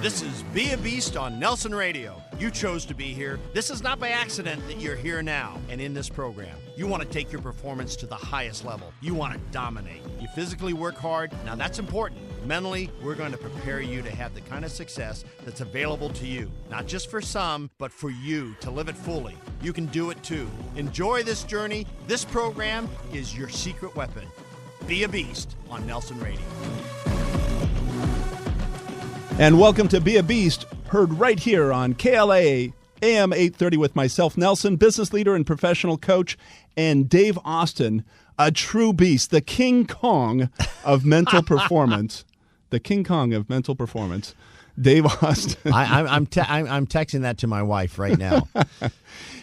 This is Be a Beast on Nelson Radio. You chose to be here. This is not by accident that you're here now and in this program. You want to take your performance to the highest level. You want to dominate. You physically work hard. Now that's important. Mentally, we're going to prepare you to have the kind of success that's available to you. Not just for some, but for you to live it fully. You can do it too. Enjoy this journey. This program is your secret weapon. Be a Beast on Nelson Radio. And welcome to Be a Beast, heard right here on KLA AM 830 with myself, Nelson, business leader and professional coach, and Dave Austin, a true beast, the King Kong of mental performance. The King Kong of mental performance. Dave Austin. I'm texting that to my wife right now.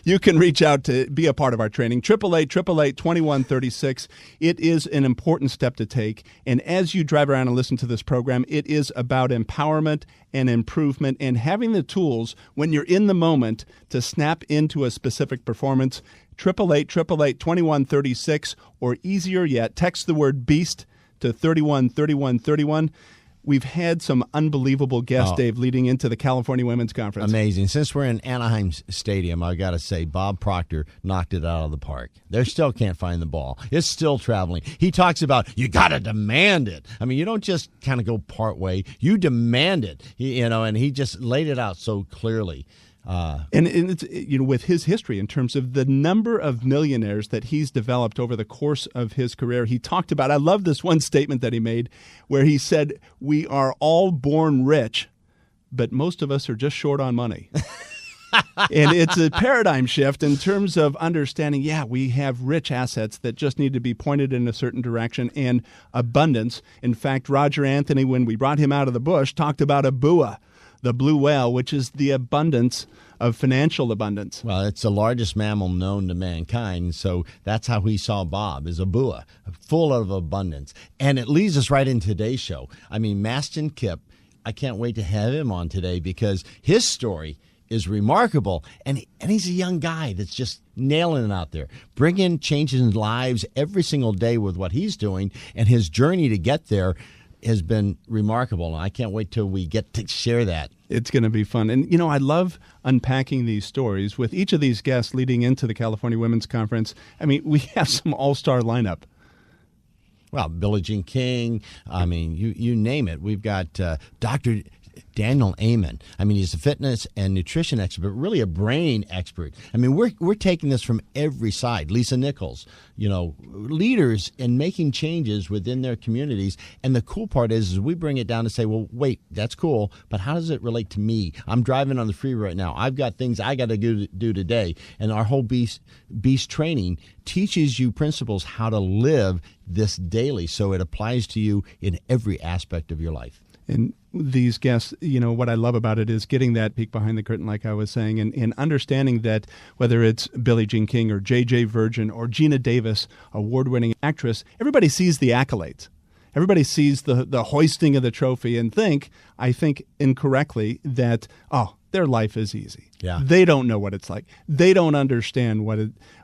You can reach out to be a part of our training, 888-888-2136. It is an important step to take. And as you drive around and listen to this program, it is about empowerment and improvement and having the tools when you're in the moment to snap into a specific performance. 888-888-2136, or easier yet, text the word BEAST to 313131. We've had some unbelievable guests, Dave, leading into the California Women's Conference. Amazing. Since we're in Anaheim Stadium, I've got to say, Bob Proctor knocked it out of the park. They still can't find the ball. It's still traveling. He talks about, you got to demand it. I mean, you don't just kind of go part way. You demand it. And he just laid it out so clearly. And it's, with his history in terms of the number of millionaires that he's developed over the course of his career, he talked about, I love this one statement that he made where he said, we are all born rich, but most of us are just short on money. And it's a paradigm shift in terms of understanding, we have rich assets that just need to be pointed in a certain direction, and abundance. In fact, Roger Anthony, when we brought him out of the bush, talked about a BUA, the blue whale, which is the abundance of financial abundance. Well, it's the largest mammal known to mankind, so that's how he saw Bob, as a BUA, full of abundance. And it leads us right into today's show. I mean, Mastin Kipp, I can't wait to have him on today because his story is remarkable, and he's a young guy that's just nailing it out there, bringing changes in lives every single day with what he's doing, and his journey to get there has been remarkable, and I can't wait till we get to share that. It's going to be fun. And, I love unpacking these stories with each of these guests leading into the California Women's Conference. I mean, we have some all-star lineup. Well, Billie Jean King, I mean, you name it. We've got Dr. Daniel Amen. I mean, he's a fitness and nutrition expert, but really a brain expert. I mean, we're taking this from every side. Lisa Nichols, leaders in making changes within their communities. And the cool part is we bring it down to say, well, wait, that's cool, but how does it relate to me? I'm driving on the freeway right now. I've got things I got to do today. And our whole Beast training teaches you principles how to live this daily, so it applies to you in every aspect of your life. And these guests, what I love about it is getting that peek behind the curtain, like I was saying, and understanding that whether it's Billie Jean King or J.J. Virgin or Gina Davis, award-winning actress, everybody sees the accolades. Everybody sees the hoisting of the trophy and I think incorrectly, that, their life is easy. Yeah. They don't know what it's like. They don't understand what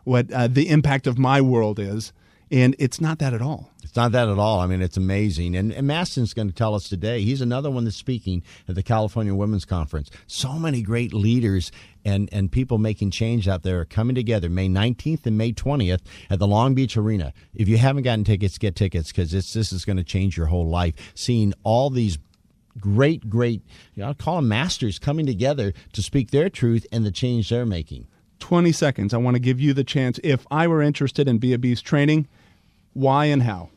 the impact of my world is. And it's not that at all. It's not that at all. I mean, it's amazing. And Mastin's going to tell us today. He's another one that's speaking at the California Women's Conference. So many great leaders and people making change out there are coming together May 19th and May 20th at the Long Beach Arena. If you haven't gotten tickets, get tickets, because this is going to change your whole life. Seeing all these great, I'll call them masters coming together to speak their truth and the change they're making. 20 seconds. I want to give you the chance. If I were interested in Be a Beast training, why and how?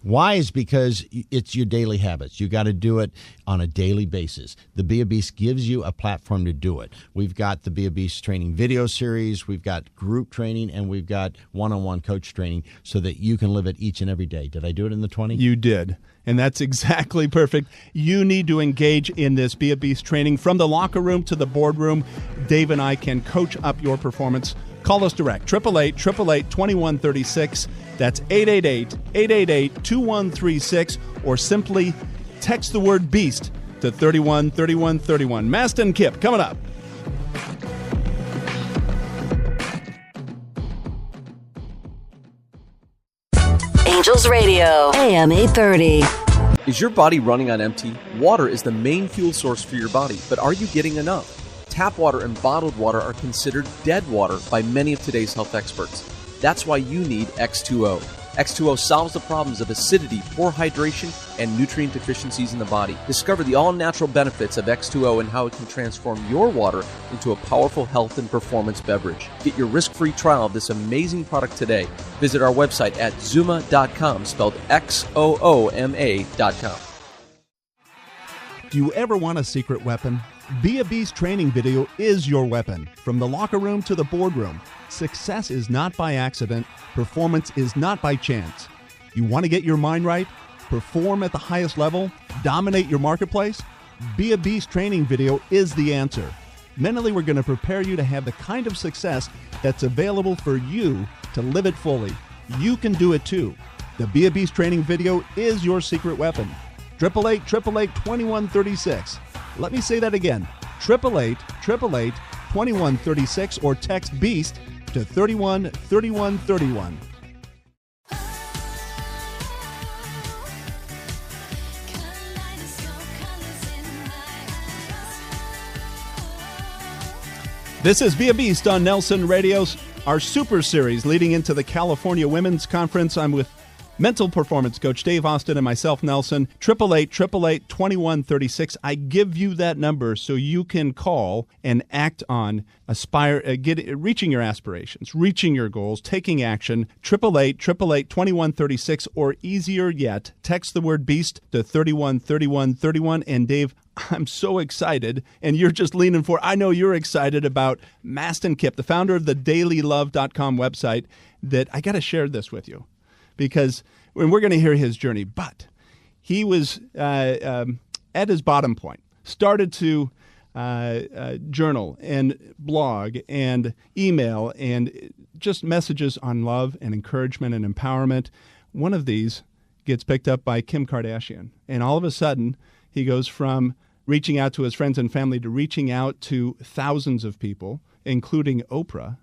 Why is because it's your daily habits. You got to do it on a daily basis. The Be a Beast gives you a platform to do it. We've got the Be a Beast training video series, we've got group training, and we've got one-on-one coach training so that you can live it each and every day. Did I do it in the 20? You did. And that's exactly perfect. You need to engage in this Be a Beast training from the locker room to the boardroom. Dave and I can coach up your performance. Call us direct, 888-888-2136. That's 888-888-2136, or simply text the word BEAST to 313131. Mastin Kipp coming up. Angels Radio, AM 830. Is your body running on empty? Water is the main fuel source for your body, but are you getting enough? Tap water and bottled water are considered dead water by many of today's health experts. That's why you need X2O. X2O solves the problems of acidity, poor hydration, and nutrient deficiencies in the body. Discover the all-natural benefits of X2O and how it can transform your water into a powerful health and performance beverage. Get your risk-free trial of this amazing product today. Visit our website at Zuma.com, spelled XOOMA.com. Do you ever want a secret weapon? Be a Beast training video is your weapon. From the locker room to the boardroom, success is not by accident. Performance is not by chance. You want to get your mind right? Perform at the highest level? Dominate your marketplace? Be a Beast training video is the answer. Mentally, we're going to prepare you to have the kind of success that's available for you to live it fully. You can do it too. The Be a Beast training video is your secret weapon. 888-888-2136. Let me say that again. 888-888-2136 or text BEAST to 313131. This is Be a Beast on Nelson Radio's our Super Series leading into the California Women's Conference. I'm with mental performance coach Dave Austin and myself, Nelson. 888-888-2136. I give you that number so you can call and act on reaching your aspirations, reaching your goals, taking action. 888-888-2136, or easier yet, text the word BEAST to 313131. And Dave, I'm so excited, and you're just leaning for. I know you're excited about Mastin Kipp, the founder of the dailylove.com website, that I got to share this with you. Because we're going to hear his journey, but he was at his bottom point, started to journal and blog and email and just messages on love and encouragement and empowerment. One of these gets picked up by Kim Kardashian, and all of a sudden he goes from reaching out to his friends and family to reaching out to thousands of people, including Oprah,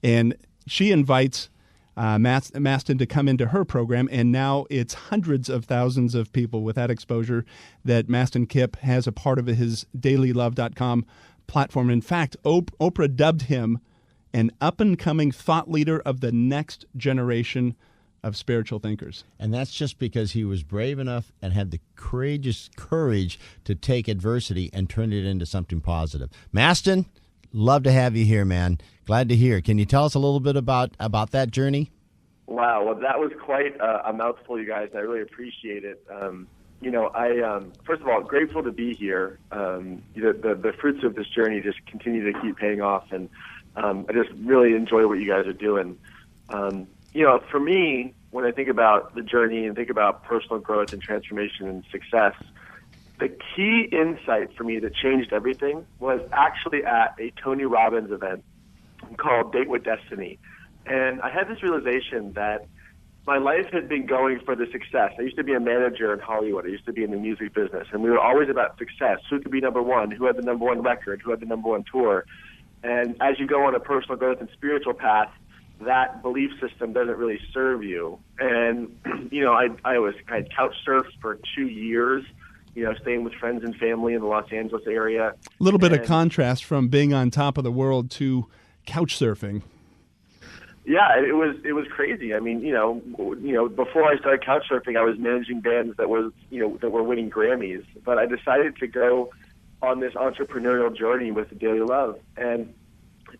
and she invites Mastin to come into her program, and now it's hundreds of thousands of people with that exposure that Mastin Kipp has a part of his dailylove.com platform. In fact, Oprah dubbed him an up-and-coming thought leader of the next generation of spiritual thinkers. And that's just because he was brave enough and had the courageous courage to take adversity and turn it into something positive. Mastin, love to have you here, man. Glad to hear. Can you tell us a little bit about that journey? Wow, well, that was quite a mouthful, you guys. I really appreciate it. First of all, grateful to be here. The fruits of this journey just continue to keep paying off, and I just really enjoy what you guys are doing. For me, when I think about the journey and think about personal growth and transformation and success, the key insight for me that changed everything was actually at a Tony Robbins event called Date with Destiny. And I had this realization that my life had been going for the success. I used to be a manager in Hollywood. I used to be in the music business. And we were always about success. Who could be number one? Who had the number one record? Who had the number one tour? And as you go on a personal growth and spiritual path, that belief system doesn't really serve you. And, I couch surfed for 2 years, staying with friends and family in the Los Angeles area. A little bit of contrast from being on top of the world to couch surfing. Yeah, it was crazy. I mean, before I started couch surfing, I was managing bands that were winning Grammys. But I decided to go on this entrepreneurial journey with the Daily Love, and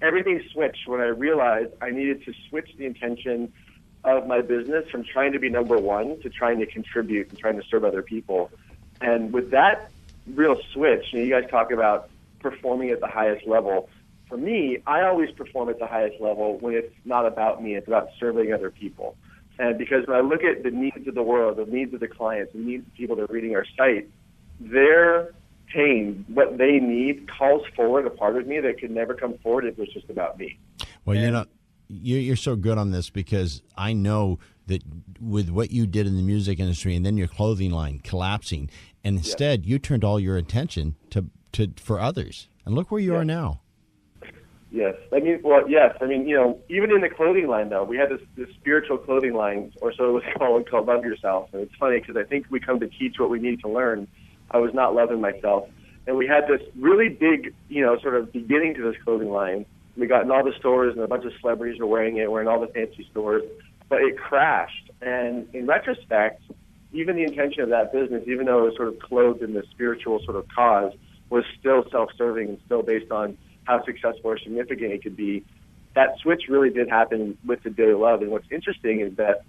everything switched when I realized I needed to switch the intention of my business from trying to be number one to trying to contribute and trying to serve other people. And with that real switch, you guys talk about performing at the highest level. For me, I always perform at the highest level when it's not about me, it's about serving other people. And because when I look at the needs of the world, the needs of the clients, the needs of people that are reading our site, their pain, what they need, calls forward a part of me that could never come forward if it was just about me. Well, you're so good on this, because I know that with what you did in the music industry and then your clothing line collapsing, and instead you turned all your attention to for others. And look where you are now. Yes. Yes. Even in the clothing line, though, we had this spiritual clothing line, or so it was called Love Yourself. And it's funny because I think we come to teach what we need to learn. I was not loving myself. And we had this really big, sort of beginning to this clothing line. We got in all the stores, and a bunch of celebrities were wearing it. We're in all the fancy stores. But it crashed. And in retrospect, even the intention of that business, even though it was sort of clothed in the spiritual sort of cause, was still self-serving and still based on how successful or significant it could be. That switch really did happen with the Daily Love. And what's interesting is that,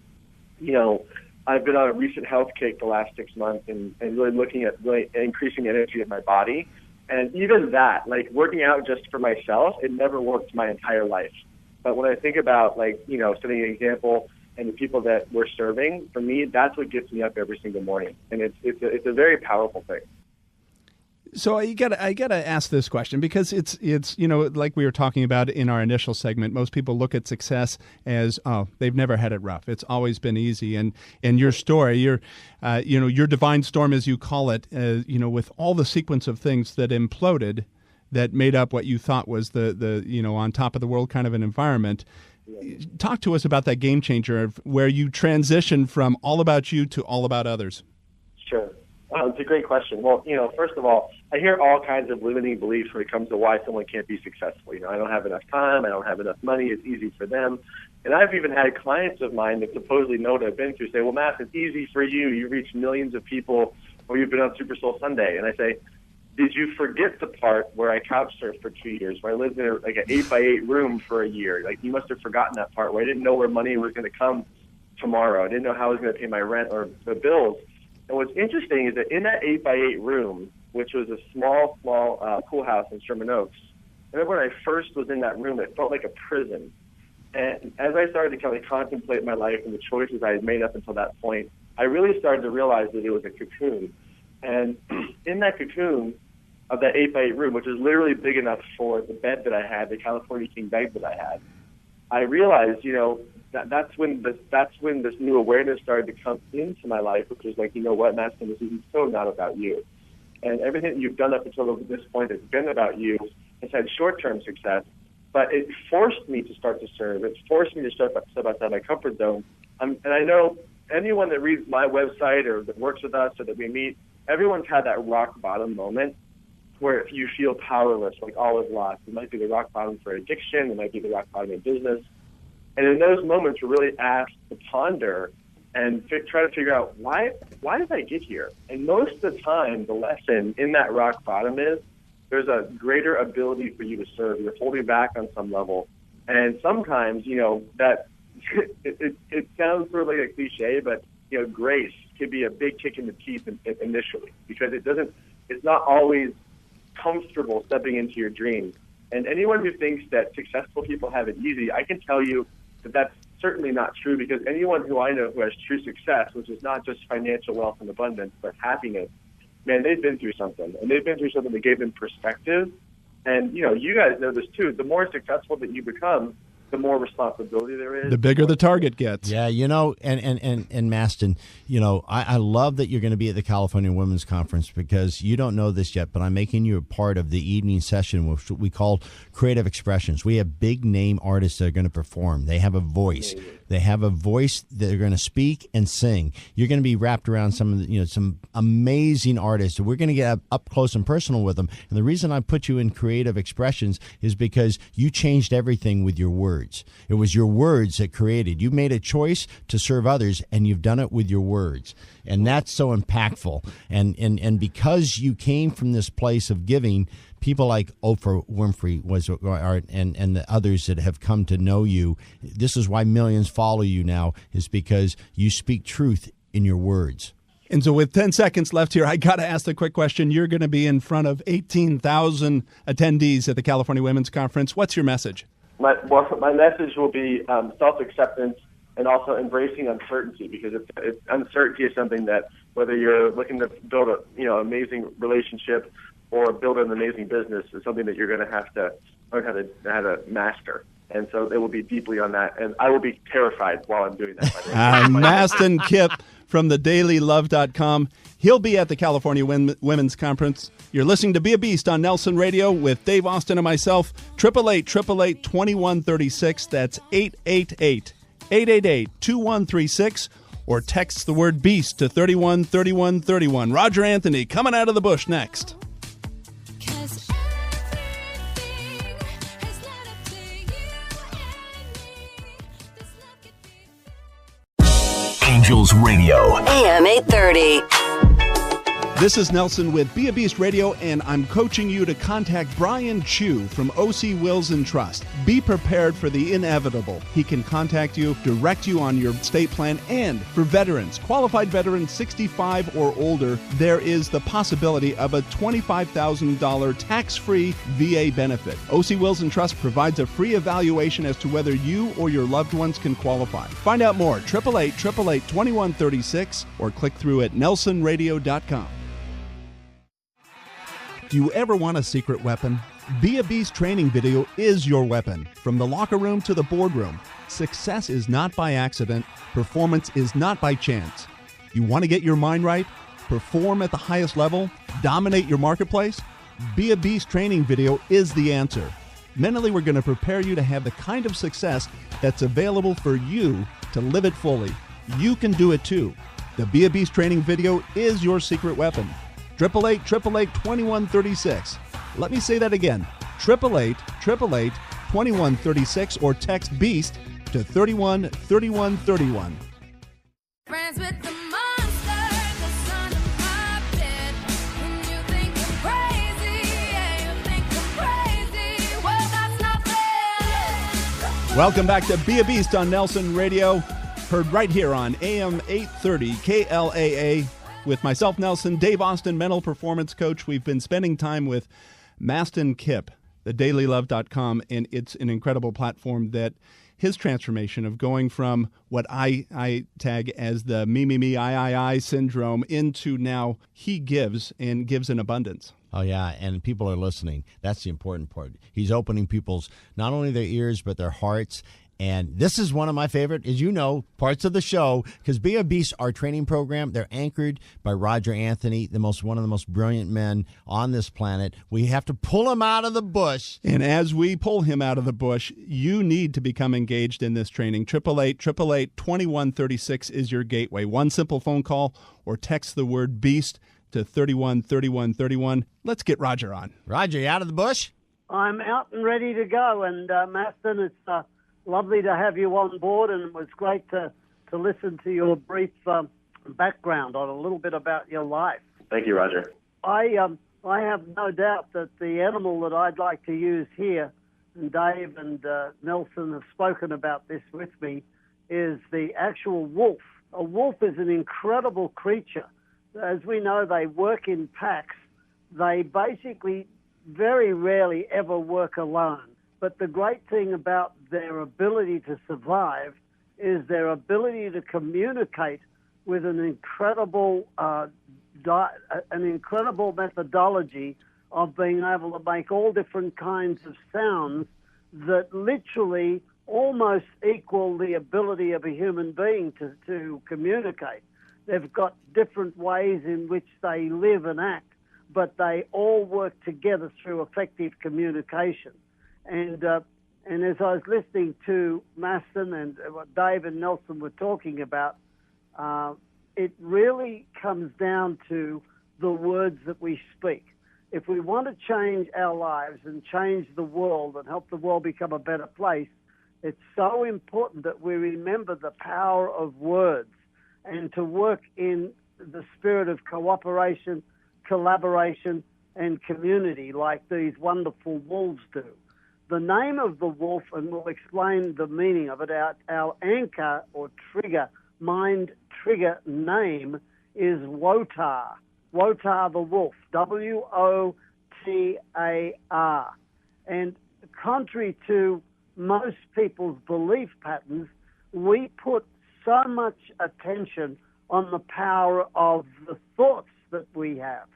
I've been on a recent health kick the last 6 months and really looking at really increasing energy in my body. And even that, like working out just for myself, it never worked my entire life. But when I think about setting an example and the people that we're serving, for me, that's what gets me up every single morning. And it's a very powerful thing. So I gotta ask this question because it's like we were talking about in our initial segment. Most people look at success as they've never had it rough. It's always been easy. And your story, your divine storm, as you call it, with all the sequence of things that imploded, that made up what you thought was the on top of the world kind of an environment. Talk to us about that game changer of where you transitioned from all about you to all about others. Sure. It's a great question. Well, first of all, I hear all kinds of limiting beliefs when it comes to why someone can't be successful. I don't have enough time. I don't have enough money. It's easy for them. And I've even had clients of mine that supposedly know what I've been through say, well, Matt, it's easy for you. You reach millions of people, or you've been on Super Soul Sunday. And I say, did you forget the part where I couch surfed for 2 years, where I lived in an 8x8 room for a year? Like, you must have forgotten that part where I didn't know where money was going to come tomorrow. I didn't know how I was going to pay my rent or the bills. And what's interesting is that in that 8x8 room, which was a small pool house in Sherman Oaks, I remember when I first was in that room, it felt like a prison. And as I started to kind of contemplate my life and the choices I had made up until that point, I really started to realize that it was a cocoon. And in that cocoon of that 8x8 room, which is literally big enough for the bed that I had, the California King bed that I had, I realized, that's when this new awareness started to come into my life, which was like, Mastin, this is so not about you. And everything that you've done up until this point has been about you. It's had short-term success, but it forced me to start to serve. It forced me to step outside my comfort zone. And I know anyone that reads my website or that works with us or that we meet, everyone's had that rock bottom moment where you feel powerless, like all is lost. It might be the rock bottom for addiction. It might be the rock bottom in business. And in those moments, we're really asked to ponder and try to figure out, why did I get here? And most of the time, the lesson in that rock bottom is there's a greater ability for you to serve. You're holding back on some level. And sometimes, that it sounds sort of like a cliche, but, grace can be a big kick in the teeth initially because it's not always comfortable stepping into your dreams. And anyone who thinks that successful people have it easy, I can tell you that that's certainly not true, because anyone who I know who has true success, which is not just financial wealth and abundance, but happiness, man, they've been through something. And they've been through something that gave them perspective. And, you guys know this too. The more successful that you become, the more responsibility there is. The bigger the target gets. Yeah, and Mastin, I love that you're going to be at the California Women's Conference, because you don't know this yet, but I'm making you a part of the evening session, which we call Creative Expressions. We have big name artists that are going to perform. They have a voice. They have a voice that they're going to speak and sing. You're going to be wrapped around some amazing artists. We're going to get up close and personal with them. And the reason I put you in Creative Expressions is because you changed everything with your words. It was your words that created. You made a choice to serve others, and you've done it with your words. And that's so impactful. And because you came from this place of giving, people like Oprah Winfrey and the others that have come to know you, this is why millions follow you now, is because you speak truth in your words. And so with 10 seconds left here, I got to ask the quick question. You're going to be in front of 18,000 attendees at the California Women's Conference. What's your message? My message will be self-acceptance and also embracing uncertainty, because uncertainty is something that, whether you're looking to build an amazing relationship or build an amazing business, is something that you're going to have to learn how to master. And so it will be deeply on that. And I will be terrified while I'm doing that. Mastin Kipp from thedailylove.com. He'll be at the California Women's Conference. You're listening to Be a Beast on Nelson Radio with Dave Austin and myself. 888-888-2136. That's 888-888-2136. Or text the word BEAST to 313131. Roger Anthony coming out of the bush next. Angels Radio. AM 830. This is Nelson with Be a Beast Radio, and I'm coaching you to contact Brian Chu from OC Wills and Trust. Be prepared for the inevitable. He can contact you, direct you on your estate plan, and for veterans, qualified veterans 65 or older, there is the possibility of a $25,000 tax-free VA benefit. OC Wills and Trust provides a free evaluation as to whether you or your loved ones can qualify. Find out more, 888-888-2136, or click through at nelsonradio.com. Do you ever want a secret weapon? Be a Beast training video is your weapon. From the locker room to the boardroom, success is not by accident. Performance is not by chance. You want to get your mind right? Perform at the highest level? Dominate your marketplace? Be a Beast training video is the answer. Mentally, we're going to prepare you to have the kind of success that's available for you to live it fully. You can do it too. The Be a Beast training video is your secret weapon. 888-888-2136. Let me say that again. 888-888-2136 or text BEAST to 313131. Friends with the monster, the son of my bed. When you think I'm crazy, yeah, you think I'm crazy. Well, that's not fair. Welcome back to Be a Beast on Nelson Radio. Heard right here on AM 830 KLAA. With myself, Nelson, Dave Austin, mental performance coach. We've been spending time with Mastin Kipp, thedailylove.com, and it's an incredible platform that his transformation of going from what I tag as the me, I syndrome into now he gives and gives in abundance. Oh, yeah, and people are listening. That's the important part. He's opening people's, not only their ears, but their hearts. And this is one of my favorite, as you know, parts of the show, because Be a Beast, our training program, they're anchored by Roger Anthony, one of the most brilliant men on this planet. We have to pull him out of the bush. And as we pull him out of the bush, you need to become engaged in this training. 888-888-2136 is your gateway. One simple phone call or text the word BEAST to 313131. Let's get Roger on. Roger, you out of the bush? I'm out and ready to go. And, Mastin, it's lovely to have you on board, and it was great to listen to your brief background on a little bit about your life. Thank you, Roger. I have no doubt that the animal that I'd like to use here, and Dave and Nelson have spoken about this with me, is the actual wolf. A wolf is an incredible creature. As we know, they work in packs. They basically very rarely ever work alone. But the great thing about their ability to survive is their ability to communicate with an incredible methodology of being able to make all different kinds of sounds that literally almost equal the ability of a human being to communicate. They've got different ways in which they live and act, but they all work together through effective communication. And as I was listening to Mastin and what Dave and Nelson were talking about, it really comes down to the words that we speak. If we want to change our lives and change the world and help the world become a better place, it's so important that we remember the power of words and to work in the spirit of cooperation, collaboration, and community like these wonderful wolves do. The name of the wolf, and we'll explain the meaning of it, our anchor or trigger, mind trigger name is Wotar. Wotar the wolf, W-O-T-A-R. And contrary to most people's belief patterns, we put so much attention on the power of the thoughts that we have.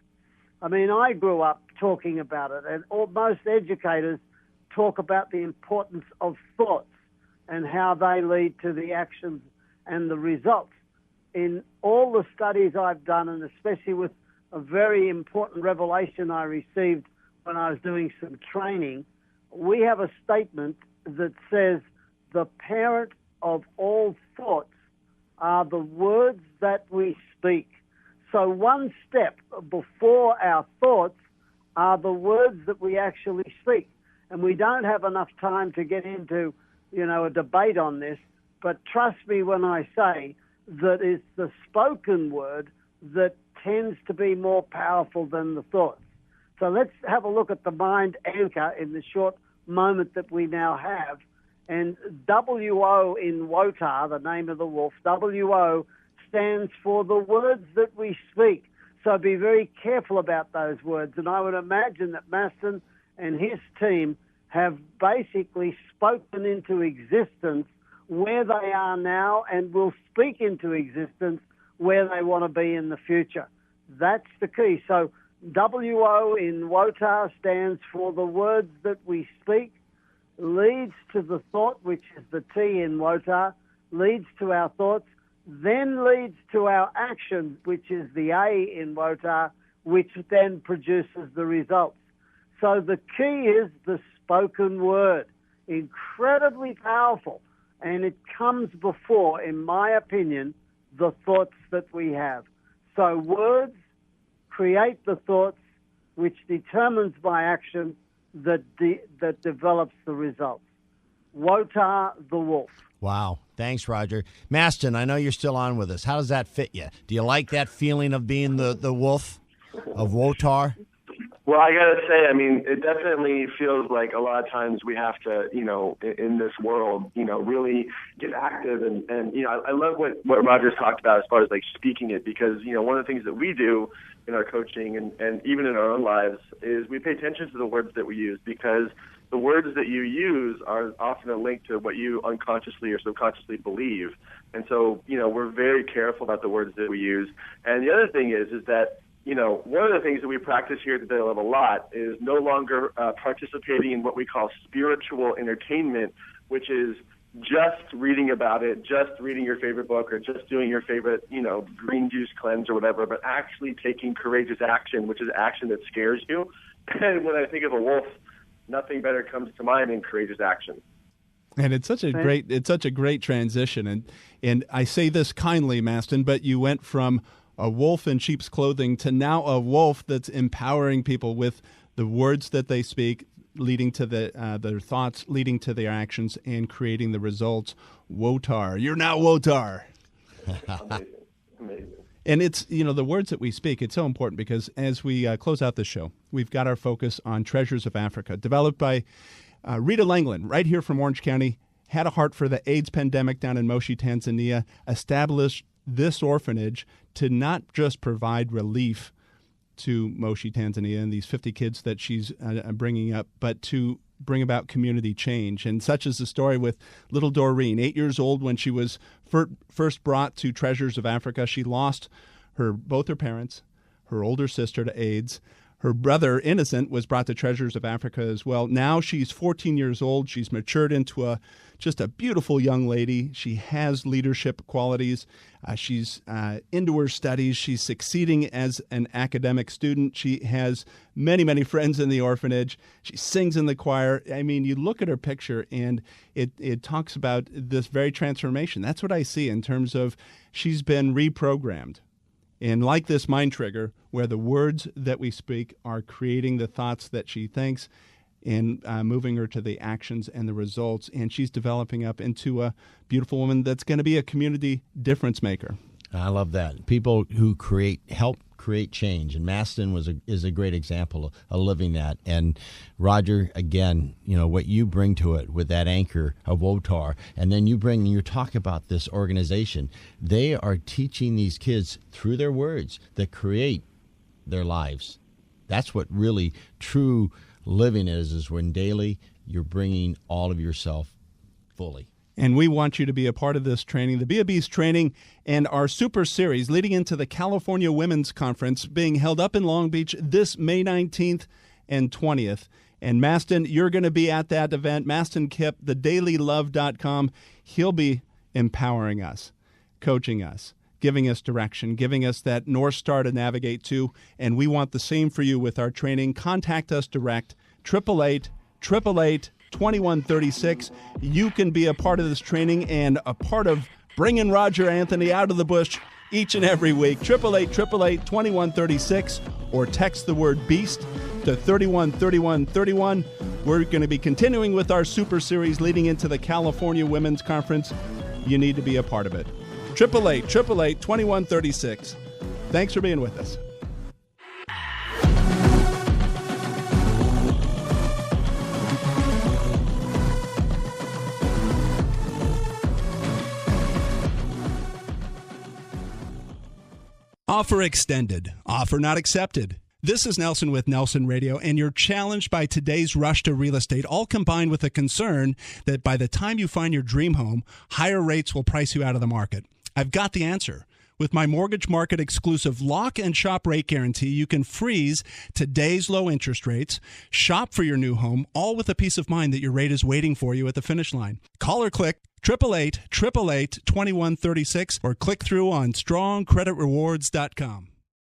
I mean, I grew up talking about it, and most educators talk about the importance of thoughts and how they lead to the actions and the results. in all the studies I've done, and especially with a very important revelation I received when I was doing some training, we have a statement that says the parent of all thoughts are the words that we speak. So one step before our thoughts are the words that we actually speak. And we don't have enough time to get into, a debate on this, but trust me when I say that it's the spoken word that tends to be more powerful than the thoughts. So let's have a look at the mind anchor in the short moment that we now have. And WO in Wotar, the name of the wolf, WO stands for the words that we speak. So be very careful about those words. And I would imagine that Mastin and his team have basically spoken into existence where they are now and will speak into existence where they want to be in the future. That's the key. So WO in Wotar stands for the words that we speak, leads to the thought, which is the T in Wotar, leads to our thoughts, then leads to our action, which is the A in Wotar, which then produces the results. So the key is the spoken word, incredibly powerful, and it comes before, in my opinion, the thoughts that we have. So words create the thoughts, which determines by action that develops the results. Wotar the wolf. Wow. Thanks, Roger. Mastin, I know you're still on with us. How does that fit you? Do you like that feeling of being the wolf of Wotar? Well, I got to say, I mean, it definitely feels like a lot of times we have to, in this world, really get active. And I love what Roger's talked about as far as, like, speaking it, because, one of the things that we do in our coaching and even in our own lives is we pay attention to the words that we use, because the words that you use are often a link to what you unconsciously or subconsciously believe. And so, we're very careful about the words that we use. And the other thing is that, one of the things that we practice here at the Daily Love a lot is no longer participating in what we call spiritual entertainment, which is just reading about it, just reading your favorite book, or just doing your favorite, green juice cleanse or whatever, but actually taking courageous action, which is action that scares you. And when I think of a wolf, nothing better comes to mind than courageous action. And it's such a great transition. And I say this kindly, Mastin, but you went from a wolf in sheep's clothing to now a wolf that's empowering people with the words that they speak, leading to their thoughts, leading to their actions, and creating the results. Wotar. You're now Wotar. Amazing. And it's, the words that we speak, it's so important because as we close out the show, we've got our focus on Treasures of Africa, developed by Rita Langland, right here from Orange County, had a heart for the AIDS pandemic down in Moshi, Tanzania, established this orphanage to not just provide relief to Moshi, Tanzania, and these 50 kids that she's bringing up, but to bring about community change. And such is the story with little Doreen, 8 years old when she was first brought to Treasures of Africa. She lost both her parents, her older sister to AIDS. Her brother, Innocent, was brought to Treasures of Africa as well. Now she's 14 years old. She's matured into just a beautiful young lady. She has leadership qualities. She's into her studies. She's succeeding as an academic student. She has many, many friends in the orphanage. She sings in the choir. I mean, you look at her picture, and it talks about this very transformation. That's what I see in terms of she's been reprogrammed. And like this mind trigger, where the words that we speak are creating the thoughts that she thinks and moving her to the actions and the results. And she's developing up into a beautiful woman that's going to be a community difference maker. I love that. People who help create change. And Mastin is a great example of living that. And Roger, again, what you bring to it with that anchor of Wotar, and then you talk about this organization. They are teaching these kids through their words that create their lives. That's what really true living is when daily you're bringing all of yourself fully. And we want you to be a part of this training, the Be a Beast training, and our super series leading into the California Women's Conference being held up in Long Beach this May 19th and 20th. And Mastin, you're going to be at that event. Mastin Kipp, thedailylove.com. He'll be empowering us, coaching us, giving us direction, giving us that North Star to navigate to. And we want the same for you with our training. Contact us direct, 888-888-2136. You can be a part of this training and a part of bringing Roger Anthony out of the bush each and every week. 888-888-2136 or text the word BEAST to 313131. We're going to be continuing with our Super Series leading into the California Women's Conference. You need to be a part of it. 888-888-2136. Thanks for being with us. Offer extended. Offer not accepted. This is Nelson with Nelson Radio, and you're challenged by today's rush to real estate, all combined with a concern that by the time you find your dream home, higher rates will price you out of the market. I've got the answer. With my Mortgage Market exclusive lock and shop rate guarantee, you can freeze today's low interest rates, shop for your new home, all with the peace of mind that your rate is waiting for you at the finish line. Call or click 888-888-2136 or click through on strongcreditrewards.com.